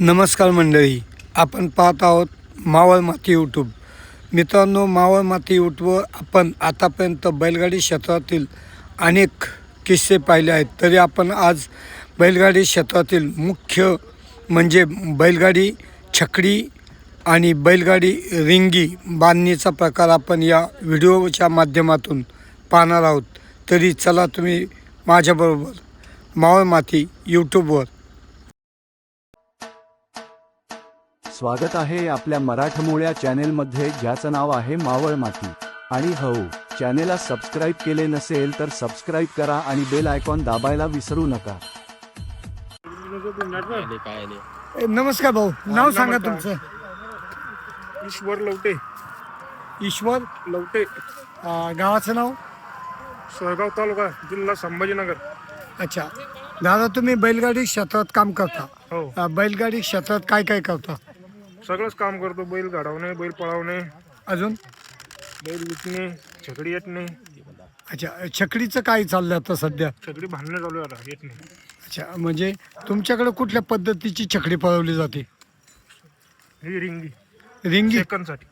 नमस्कार मंडळी, आपण पाहत आहोत मावळ माती यूट्यूब. मित्रांनो, मावळ माती यूट्यूबवर आपण आतापर्यंत बैलगाडी क्षेत्रातील अनेक किस्से पाहिले आहेत. तरी आपण आज बैलगाडी क्षेत्रातील मुख्य म्हणजे बैलगाडी छकडी आणि बैलगाडी रिंगी बांधणीचा प्रकार आपण या व्हिडिओच्या माध्यमातून पाहणार आहोत. तरी चला तुम्ही माझ्याबरोबर मावळ माती यूट्यूबवर. स्वागत आहे आपल्या मराठमोळ्या चॅनेलमध्ये, ज्याचं नाव आहे मावळ माती. आणि हो, चॅनेलला सबस्क्राईब केले नसेल तर सबस्क्राईब करा आणि बेल आयकॉन दाबायला विसरू नका. नमस्कार भाऊ, नाव सांगा तुमचं. ईश्वर लवटे. ईश्वर लवटे, गावाचं नाव. सोयगाव तालुका, जिल्हा संभाजीनगर. अच्छा दादा, तुम्ही बैलगाडी क्षेत्रात काम करता. हो, बैलगाडी क्षेत्रात काय काय करता? सगळंच काम करतो. बैल घडवणे, बैल पळवणे, अजून बैल विकणे, छकडी येटणे. अच्छा, छकडीचं काय चाललं आता सध्या? छकडी भांडणे चालू आहे आता येटणे. अच्छा, म्हणजे तुमच्याकडे कुठल्या पद्धतीची छकडी पळवली जाते? ही रिंगी रिंगी सेकंदसाठी.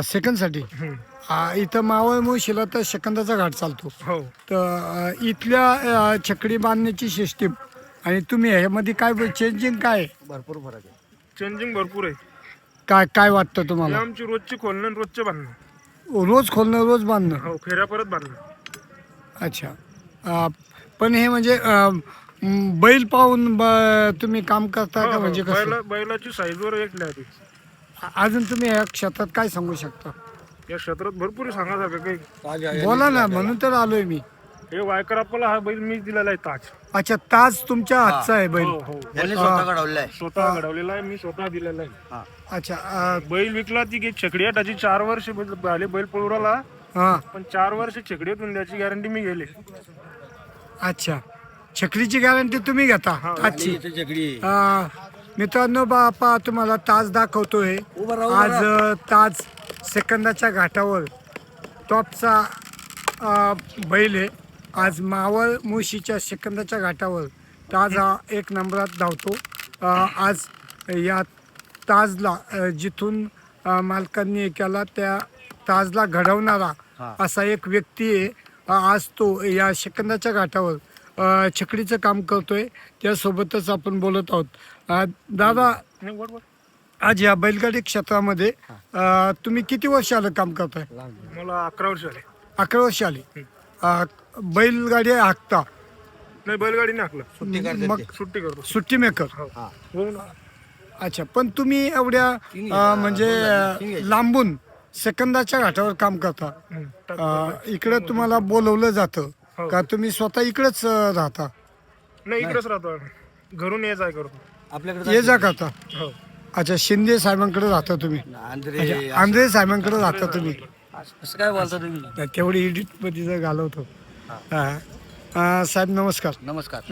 सेकंदसाठी. इथं मावळ मुळशीला तर सेकंदाचा घाट चालतो. हो, तर इथल्या छकडी बांधण्याची सिस्टीम आणि तुम्ही ह्यामध्ये काय चेंजिंग काय आहे? भरपूर फरक आहे. चेंजिंग भरपूर आहे. काय काय वाटतं ही तुम्हाला? आमची रोजची खोलणं आणि रोजचे बांधणं. रोज खोलणं, रोज बांधणं. हो, फेऱ्या परत बांधणं. अच्छा. पण हे म्हणजे बैल पाहून तुम्ही काम करता हो, का? हो. म्हणजे कसं? बैलाची साईजवर एकल्या आहे ती. अजून तुम्ही या क्षेत्रात काय सांगू शकता? या क्षेत्रात भरपूर सांगासारखं काही. बोला ना, म्हणून तर आलोय मी. हे वायकर आपला हा बैल मी दिलेला आहे ताज. अच्छा, ताज तुमच्या हातचा आहे बैल. हो, हो. स्वतः घडवलेला आहे, मी स्वतः दिलेला आहे. अच्छा. बैल विकला ती छकडी आटाची 4 वर्ष झाले बैल पळवला. हा. पण 4 वर्ष छकडीतून द्यायची गॅरंटी मी गेले. अच्छा, छकडीची गॅरंटी तुम्ही घेता ताजची? मित्रांनो, बापा तुम्हाला ताज दाखवतोय. आज ताज सेकंदाच्या घाटावर टॉपचा बैल आहे. आज मावळ मुळशीच्या सेकंदाच्या घाटावर ताज हा 1 नंबरात धावतो. आज या ताजला जिथून मालकांनी केला त्या ताजला घडवणारा असा एक व्यक्ती आहे. आज तो या सेकंदाच्या घाटावर छकडीचं काम करतोय. त्यासोबतच आपण बोलत आहोत. दादा, आज या बैलगाडी क्षेत्रामध्ये तुम्ही किती वर्ष आलं काम करताय? मला 11 वर्ष आले. 11 वर्ष आली. बैलगाडी हाकता? नाही, बैलगाडी नाही हाकलं. मग सुट्टी करतो. सुट्टी मेकर. हो ना. अच्छा, पण तुम्ही एवढ्या म्हणजे लांबून सेकंदाच्या घाटावर काम करता. इकडं तुम्हाला बोलवलं जातं का? तुम्ही स्वतः इकडेच राहता? नाही, इकडेच राहतो आम्ही. घरून ये जाय करतो. ये जा करता. हो. अच्छा, शिंदे साहेबांकडे राहता तुम्ही? अच्छा, आंध्रे साहेबांकडे राहता तुम्ही? काय बोलता तुम्ही? तेवढी एडिट मध्ये जर घालवतो. साहेब नमस्कार. नमस्कार.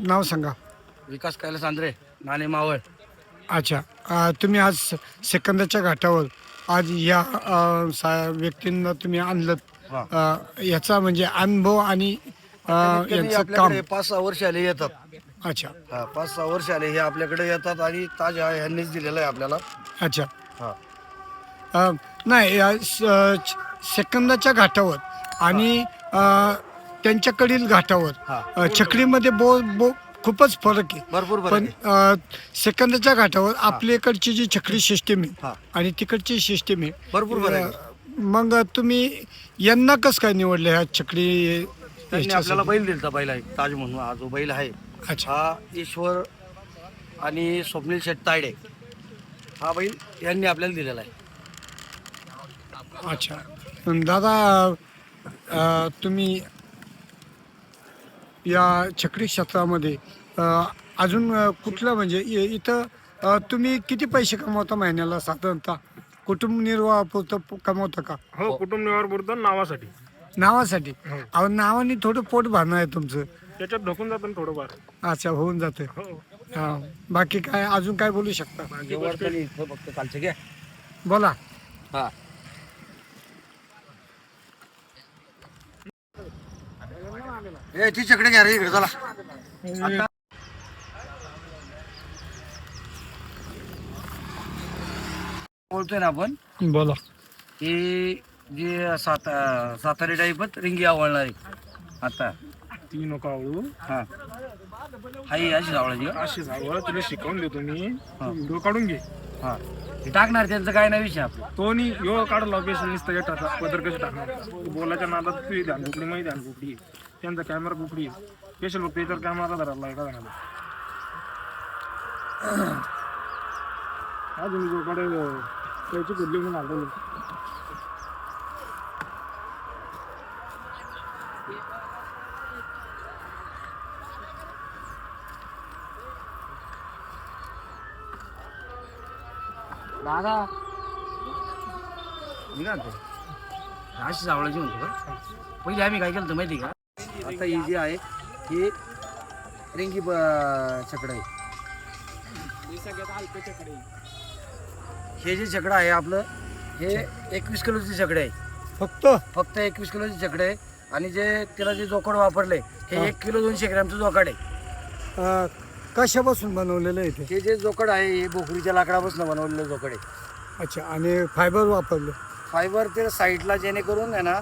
नाव सांगा. विकास कैलास आंध्रे, नाणे मावळ. अच्छा, तुम्ही आज सेकंदाच्या घाटावर आज या व्यक्तींना तुम्ही आणलं. याचा म्हणजे अनुभव आणि यांचं काम. 5-6 वर्ष आले येतात. अच्छा. 5-6 वर्ष आले हे आपल्याकडे येतात आणि ताज ह्यांनीच दिलेला आहे आपल्याला. अच्छा. नाही, सेकंदाच्या घाटावर आणि त्यांच्याकडील घाटावर छकडीमध्ये खूपच फरक आहे. भरपूर पण सेकंदाच्या घाटावर आपल्याकडची जी छकडी सिस्टीम आहे आणि तिकडची सिस्टीम आहे भरपूर फरक आहे. मग तुम्ही यांना कसं काय निवडलं ह्या छकडी? त्यांनी आपल्याला बैल दिलता. बैल आहे ताज म्हणून, हा जो बैल आहे. अच्छा. हा ईश्वर आणि स्वप्नील शेट तायडे, हा बैल यांनी आपल्याला दिलेला आहे. अच्छा. दादा, तुम्ही या छकडी क्षेत्रामध्ये अजून कुठलं म्हणजे इथं तुम्ही किती पैसे कमवता महिन्याला साधारणतः? कुटुंब निर्वाहापुरतं कमवता का? हो, कुटुंब निवार पुरतं नावासाठी. नावासाठी? अहो, नावाने थोडं पोट भरणं आहे तुमचं. त्याच्यात ढकून जातं ना थोडंफार. अच्छा, होऊन जाते. हो. बाकी काय अजून काय बोलू शकता? फक्त कालचे घ्या. बोला. हा, ती चकडे घ्या रे इकडे, चला. बोलतोय ना आपण बोला. ही जी सातारी टाईपच रिंगी आवळणारी आता ती नको आवडू. हा हाई अशी आवळाची का? अशी जावळ तुला शिकवून देतो मी. व्हिडिओ काढून घे. हा ते टाकणार त्यांचं काय नाही विषय आपला. तो नी यो काढला पेशल नुसतं येतात पदर कसे टाकणार. बोलायच्या नादात तुझी ध्यान कुकडी माहिती ध्यान कुकडी त्यांचा कॅमेरा कुकडी स्पेशल फक्त याच्यावर कॅमेरा धरायला एका जणाला. अजून जो कडे त्याची कुठली म्हणून आलो. दादा मी काय म्हणतो अशी आवळाची म्हणतो का? पहिले आम्ही काय केलं होतं माहिती का? आता ही जी आहे ही रिंगी छकडं आहे. हे जे छकडं आहे आपलं हे 21 किलोची छकडे आहे. फक्त 21 किलोची छकडे आहे. आणि जे त्याला जे जोकड वापरले हे 1 किलो 200 ग्रॅमचं जोकड आहे. कशापासून बनवलेलं आहे ते? हे जे जोकड आहे हे बोकरीच्या लाकडापासून बनवलेलं जोकड आहे. अच्छा. आणि फायबर वापरलं? फायबर ते साईडला जेणेकरून आहे ना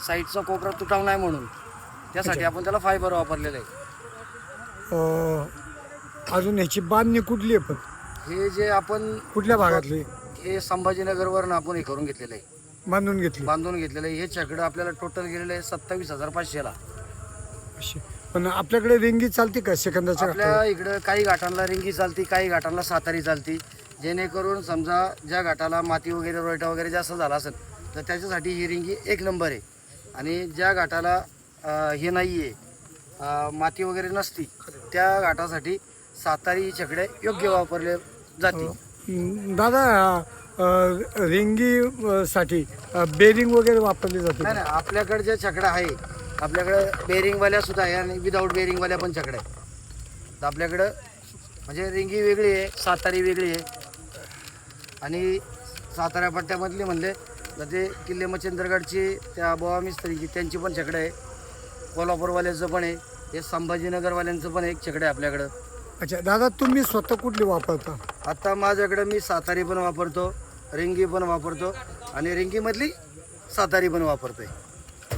साईडचा कोपरा तुटाव नाही म्हणून त्यासाठी आपण त्याला फायबर वापरलेलं आहे. अजून ह्याची बांधणी कुठली आहे? पण हे जे आपण कुठल्या भागातली हे संभाजीनगरवरून आपण हे करून घेतलेलं आहे, बांधून घेतली? बांधून घेतलेलं आहे. हे छकडं आपल्याला टोटल गेलेलं आहे 27,500ला. अशी. पण आपल्याकडे रिंगी चालते का सेकंदाच्या घाटावर? आपल्या इकडं काही घाटांना रिंगी चालती, काही घाटांना सातारी चालती. जेणेकरून समजा ज्या घाटाला माती वगैरे रोयटा वगैरे जास्त झाला असेल तर त्याच्यासाठी ही रिंगी 1 नंबर आहे. आणि ज्या घाटाला हे नाही आहे माती वगैरे नसती त्या घाटासाठी सातारी छकडे योग्य वापरले जाते. दादा रिंगी साठी बेरिंग वगैरे वापरली जाते? नाही नाही, आपल्याकडे जे छकडा आहे आपल्याकडे बेरिंगवाल्या सुद्धा आहे आणि विदाऊट बेरिंगवाल्या पण छकडे आहे. तर आपल्याकडं म्हणजे रिंगी वेगळी आहे, सातारी वेगळी आहे. आणि सातारा पट्ट्यामधली म्हणले तर ते किल्ले मच्छिंद्रगडची त्या बोवा मिस्त्रीची त्यांची पण छकडं आहे. कोल्हापूरवाल्याचं पण आहे. हे संभाजीनगरवाल्यांचं पण एक छकडं आहे आपल्याकडं. अच्छा. दादा तुम्ही स्वतः कुठली वापरता? आता माझ्याकडं मी सातारी पण वापरतो, रिंगी पण वापरतो आणि रिंगीमधली सातारी पण वापरतोय.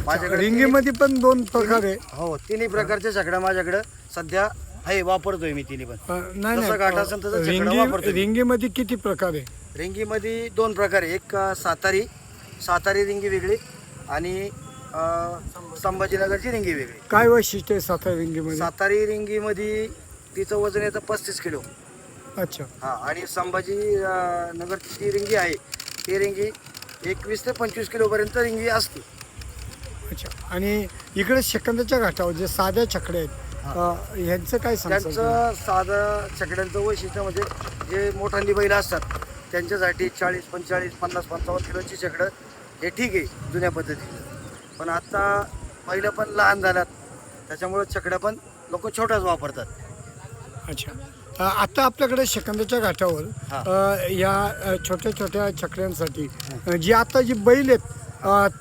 माझ्याकडे रिंगीमध्ये पण 2 प्रकार आहे? हो, तिन्ही प्रकारच्या छकड्या माझ्याकडं सध्या आहे, वापरतोय मी तिन्ही पण. नाही जसं घाट असेल तसं छकडं वापरतोय. रिंगीमध्ये किती प्रकार आहे? रिंगीमध्ये 2 प्रकार आहे. एक सातारी रिंगी वेगळी आणि संभाजीनगरची रिंगी वेगळी. काय वैशिष्ट्य आहे सातारा रिंगीमध्ये? सातारी रिंगीमध्ये तिचं वजन येतं 35 किलो. अच्छा. हा. आणि संभाजी नगरची जी रिंगी आहे ती रिंगी 21 ते 25 किलोपर्यंत रिंगी असते. अच्छा. आणि इकडे सेकंदाच्या घाटावर जे साध्या छकड्या आहेत ह्यांचं काय सांगता? त्यांचं साधं छकड्यांचं वैशिष्ट्य म्हणजे जे मोठाली बैल असतात त्यांच्यासाठी 40, 45, 50, 55 किलोची छकडं हे ठीक आहे जुन्या पद्धतीचं. पण आता बैलं पण लहान झाल्यात त्याच्यामुळं छकड्या पण लोक छोट्याच वापरतात. अच्छा. आता आपल्याकडे सेकंदाच्या घाटावर या छोट्या छोट्या छकड्यांसाठी जी आता जी बैल आहेत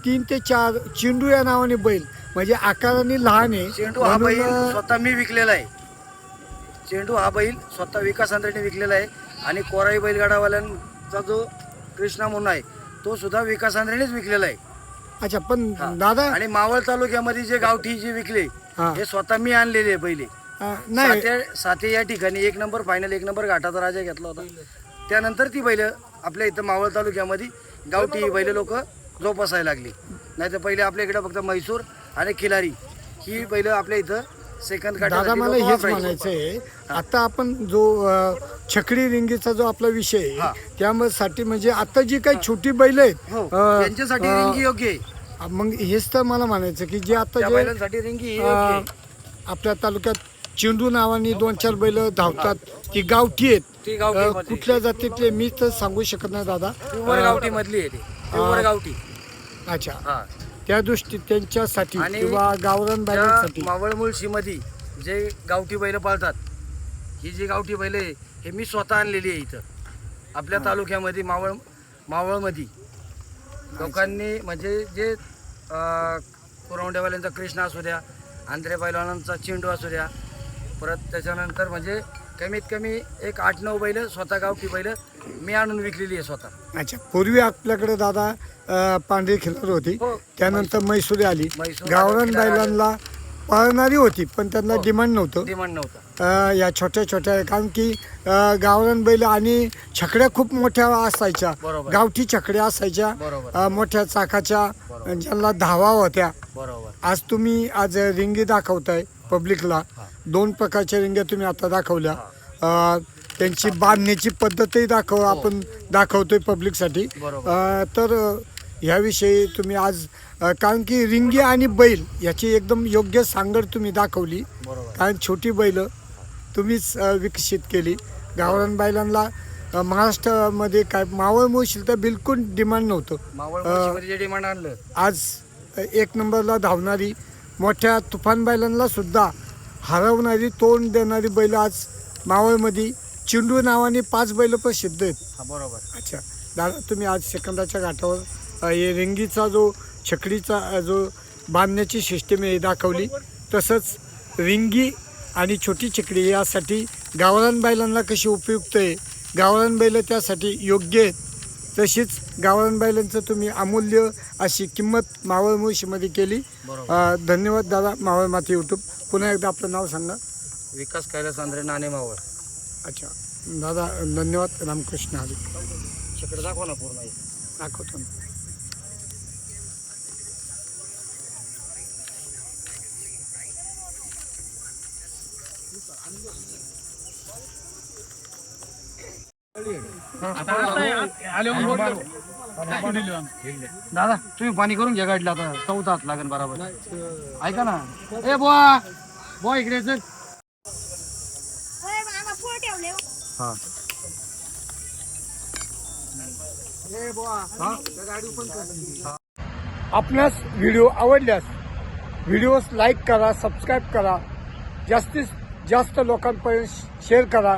3 ते 4 चेंडू या नावाने बैल म्हणजे आकाराने लहान आहे. चेंडू हा बैल स्वतः मी विकलेला आहे. चेंडू हा बैल स्वतः विकास आंध्रेने विकलेला आहे. आणि कोराई बैलगाडावाल्यांचा जो कृष्णा म्हणून आहे तो सुद्धा विकास आंध्रेनेच विकलेला आहे. अच्छा. पण दादा आणि मावळ तालुक्यामध्ये जे गावठी जे विकले हे स्वतः मी आणलेले आहे पहिले. नाही साते या ठिकाणी 1 नंबर फायनल 1 नंबर घाटाचा राजा घेतला होता. त्यानंतर ती बैल आपल्या इथं मावळ तालुक्यामध्ये गावठी बैल लोक जोपासायला लागली. नाही तर पहिले आपल्या इकडे फक्त म्हैसूर आणि खिलारी ही बैल आपल्या इथं सेकंद दादा मला हेच म्हणायचं आहे. आता आपण जो छकडी रिंगीचा जो आपला विषय आहे त्यासाठी म्हणजे आता जी काही छोटी बैल आहेत त्यांच्यासाठी रिंगी योग्य आहे. मग हेच तर मला म्हणायचं की जे आता जे बैलांसाठी रिंगी आपल्या तालुक्यात चेंडू नावाने 2-4 बैल धावतात ती गावठी आहेत. ती गावठी कुठल्या जातीतले मी तर सांगू शकत नाही दादा. प्युअर गावठी मधली आहे ती प्युअर गावठी. अच्छा. त्या दृष्टी त्यांच्यासाठी आणि किंवा गावरान बैलांसाठी मावळ मुळशी मध्ये जे गावठी बैल पाळतात ही जी गावठी बैल आहे हे मी स्वतः आणलेली आहे इथं आपल्या तालुक्यामध्ये मावळमध्ये. लोकांनी म्हणजे जे कुरवंड्यावाल्यांचा कृष्णा असू द्या, आंध्रे पैलवानांचा चेंडू असू द्या, परत त्याच्यानंतर म्हणजे कमीत कमी एक 8-9 बैल स्वतः गावठी बैल मी आणून विकलेली आहे स्वतः. अच्छा, पूर्वी आपल्याकडे दादा पांढरी खिल्लार होती, हो. त्यानंतर म्हैसूरी आली. म्हैसूर, गावरान खिलार आली. बैलांना पळणारी होती पण त्यांना डिमांड नव्हतं. डिमांड नव्हता. या छोट्या छोट्या, कारण की गावरान बैल आणि छकड्या खूप मोठ्या असायच्या, बरोबर. गावठी छकड्या असायच्या, बरोबर. मोठ्या चाकाच्या, ज्यांना धावा होत्या. बरोबर. आज तुम्ही रिंगी दाखवताय पब्लिकला. 2 प्रकारच्या रिंग्या तुम्ही आता दाखवल्या. त्यांची बांधण्याची पद्धतही आपण दाखवतोय पब्लिकसाठी. बरोबर. तर ह्याविषयी तुम्ही आज कारण की रिंगी आणि बैल याची एकदम योग्य सांगड तुम्ही दाखवली. बरोबर. कारण छोटी बैल तुम्हीच विकसित केली. गावरान बैलांना महाराष्ट्रामध्ये काय मावळ मुळशील तर बिलकुल डिमांड नव्हतं. मावळ म्हशीमध्ये जे डिमांड आणलं, आज 1 नंबरला धावणारी, मोठ्या तुफान बैलांना सुद्धा हरवणारी, तोंड देणारी बैल आज मावळमध्ये चिंडू नावाने 5 बैल प्रसिद्ध आहेत. हा बरोबर. अच्छा दादा, तुम्ही आज सेकंदाच्या घाटावर हे रिंगीचा जो छकडीचा जो बांधण्याची सिस्टीम आहे दाखवली. तसंच रिंगी आणि छोटी छकडी यासाठी गावरान बैलांना कशी उपयुक्त आहे, गावरान बैल त्यासाठी योग्य आहेत, तशीच गावरान बैलांचं तुम्ही अमूल्य अशी किंमत मावळ मुळशीमध्ये केली. धन्यवाद दादा. मावळ माती यूट्यूब. पुन्हा एकदा आपलं नाव सांगा. विकास कैलास आंध्रे, नाणे मावळ. अच्छा दादा, धन्यवाद. रामकृष्ण हरी. छकड दाखवा ना पूर्ण. दाखवतो ना. दादा तुम्ही पाणी करून घ्या गाडीला, आता 4 तास लागेल बरोबर. ऐका ना, ए बुवा बुवा इकडे चल. हा आपणास व्हिडिओ आवडल्यास व्हिडिओस लाईक करा, सबस्क्राईब करा, जास्तीत जास्त लोकांपर्यंत शेअर करा.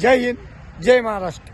जय हिंद, जय महाराष्ट्र.